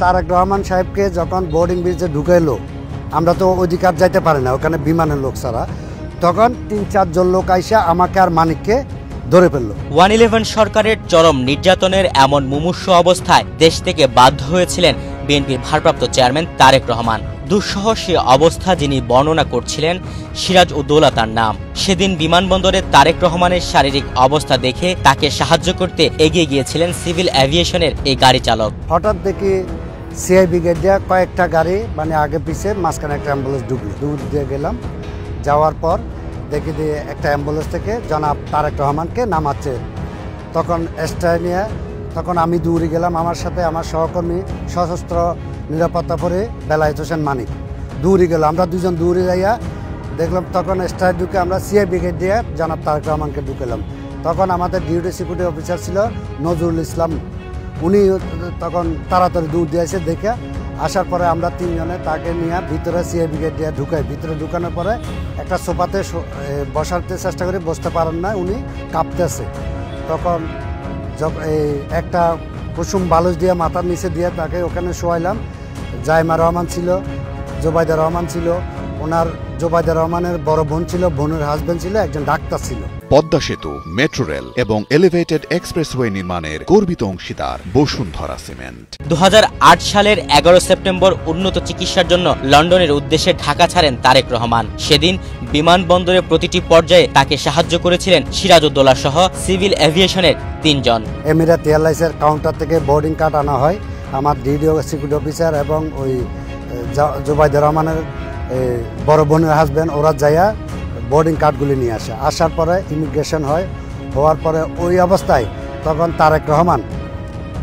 তারেক রহমান সাহেবকে যখন বোর্ডিং ব্রিজে ঢুকাইলো, আমরা তো অধিকার যাইতে পারি না ওখানে বিমানের লোক ছাড়া, তখন ৩-৪ জন লোক আইসা আমাকে আর মানিককে ধরে ফেললো। 111 সরকারের চরম নির্যাতনের এমন মুমূর্ষু অবস্থায় দেশ থেকে বাধ্য হয়েছিলেন বিএনপির ভারপ্রাপ্ত চেয়ারম্যান তারেক রহমান। দুঃসহ সে অবস্থা যিনি বর্ণনা করছিলেন সিরাজ উদ্দৌলা তার নাম। সেদিন বিমানবন্দরে তারেক রহমানের শারীরিক অবস্থা দেখে তাকে সাহায্য করতে এগিয়ে গিয়েছিলেন সিভিল এভিয়েশনের এই গাড়ি চালক। হঠাৎ দেখি সিআই ব্রিগেড দিয়ে কয়েকটা গাড়ি মানে আগে পিছিয়ে মাঝখানে একটা অ্যাম্বুলেন্স ঢুকলো। দূর দিয়ে গেলাম, যাওয়ার পর দেখি দিয়ে একটা অ্যাম্বুলেন্স থেকে জনাব তারেক রহমানকে নামাচ্ছে। তখন স্টার নিয়ে তখন আমি দৌড়ে গেলাম, আমার সাথে আমার সহকর্মী সশস্ত্র নিরাপত্তা পরে বেলায়েত হোসেন মানিক দৌড়ে গেল। আমরা দুজন দৌড়ে যাইয়া দেখলাম তখন স্টার ঢুকে আমরা সিআই ব্রিগেড দিয়ে জনাব তারেক রহমানকে ঢুকেলাম। তখন আমাদের ডিউটি সিকিউরিটি অফিসার ছিল নজরুল ইসলাম, উনি তখন তাড়াতাড়ি দৌড় দিয়েছে দেখে আসার পরে আমরা তিনজনে তাকে নিয়ে ভিতরে সিআই ব্রিগেড দিয়ে ঢুকাই। ভিতরে ঢুকানোর পরে একটা সোফাতে বসাতে চেষ্টা করে, বসতে পারেন না, উনি কাঁপতেছে। তখন একটা কুসুম বালুস দিয়ে মাথার নিচে দিয়ে তাকে ওখানে শোয়াইলাম। জাইমা রহমান ছিল, জোবাইদা রহমান ছিল, ওনার জোবাইদা রহমানের বড় বোন ছিল, বোনের হাজবেন্ড ছিল, একজন ডাক্তার ছিল। পদ্মা সেতু, মেট্রো রেল এবং এলিভেটেড এক্সপ্রেসওয়ে নির্মাণের গর্বিত অংশীদার বসুন্ধরা সিমেন্ট। 2008 সালের 11 সেপ্টেম্বর উন্নত চিকিৎসার জন্য লন্ডনের উদ্দেশ্যে ঢাকা ছাড়েন তারেক রহমান। সেদিন বিমানবন্দরের প্রতিটি পর্যায়ে তাকে সাহায্য করেছিলেন সিরাজ উদ্দৌলা সহ সিভিল এভিয়েশনের 3 জন। এমিরাত এয়ারলাইন্সের কাউন্টার থেকে বোর্ডিং কার্ড আনা হয়, আমার ডিডিও সিকিউরিটি অফিসার এবং ওই জোবাইদা রহমানের বড় বোনের হাজবেন্ড, ওরা যাইয়া বোর্ডিং কার্ডগুলি নিয়ে আসে। আসার পরে ইমিগ্রেশন হয়, হওয়ার পরে ওই অবস্থায় তখন তারেক রহমান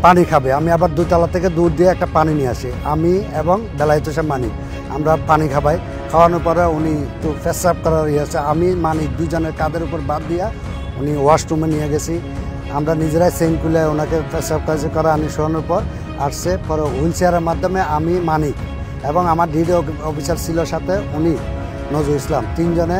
পানি খাবে। আমি আবার 2 তলা থেকে দূর দিয়ে একটা পানি নিয়ে আসি, আমি এবং বেলায়েত হোসেন মানিক আমরা পানি খাবাই। খাওয়ানোর পরে উনি একটু পেশাব করার আছে, আমি মানিক দুজনের কাঁধের উপর বাদ দিয়া উনি ওয়াশরুমে নিয়ে গেছি। আমরা নিজেরাই চেইন খুলে ওনাকে পেশাব কাজ করা আনি শোয়ানোর পর আসছে। পরে হুইল চেয়ারের মাধ্যমে আমি মানিক এবং আমার ডিডিও অফিসার ছিল সাথে, উনি নজরুল ইসলাম, 3 জনে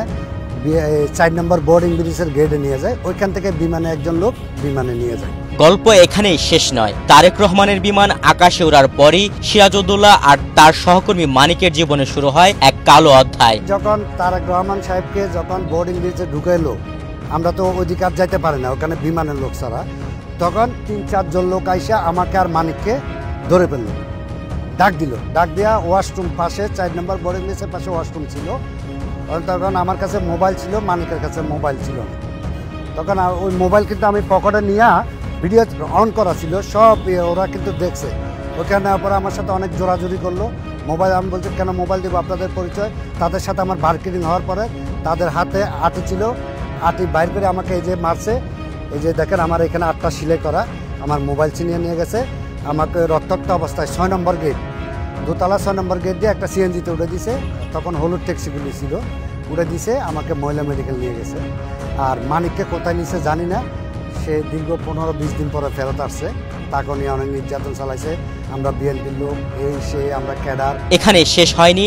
4 নম্বর বোর্ডিং ব্রিজের গেটে নিয়ে যায়। ওইখান থেকে বিমানে একজন লোক বিমানে নিয়ে যায়। গল্প এখানেই শেষ নয়। তারেক রহমানের বিমান আকাশে ওড়ার পরই সিরাজ উদ্দৌলা আর তার সহকর্মী মানিকের জীবনে শুরু হয় এক কালো অধ্যায়। যখন তারেক রহমান সাহেবকে যখন বোর্ডিং ব্রিজে ঢুকাইলো, আমরা তো অধিকার যাইতে পারি না ওখানে বিমানের লোক ছাড়া, তখন 3-4 জন লোক আইসা আমাকে আর মানিককে ধরে ফেললো, ডাক দিল। ডাক দিয়া ওয়াশরুম পাশে 4 নম্বর বোর্ডিং ব্রিজের পাশে ওয়াশরুম ছিল। তখন আমার কাছে মোবাইল ছিল, মানিকের কাছে মোবাইল ছিল না। তখন ওই মোবাইল কিন্তু আমি পকেটে নিয়ে ভিডিও অন করা ছিল সব, ওরা কিন্তু দেখছে। ওখানে পরে আমার সাথে অনেক জোরাজুরি করলো। মোবাইল আমি বলছি কেন মোবাইল দেবো, আপনাদের পরিচয়। তাদের সাথে আমার বার্গেনিং হওয়ার পরে তাদের হাতে আটি ছিল, আটি বাইর করে আমাকে এই যে মারছে। এই যে দেখেন আমার এখানে 8টা সিলাই করা, আমার মোবাইল ছিনিয়ে নিয়ে গেছে। আমাকে রক্তাক্ত অবস্থায় 6 নম্বর গেট, 2 তলা 6 নম্বর গেট দিয়ে একটা সিএনজিতে উঠে দিছে। তখন হলুদ ট্যাক্সিগুলি ছিল, উঠে দিছে আমাকে মহিলা মেডিকেল নিয়ে গেছে। আর মানিককে কোথায় নিছে জানি না, সে দীর্ঘ 15-20 দিন পরে ফেরত আসছে। তাকে নিয়ে অনেক নির্যাতন চালাইছে। আমরা বিএনপির লোক, এই সে আমরা ক্যাডার। এখানে শেষ হয়নি।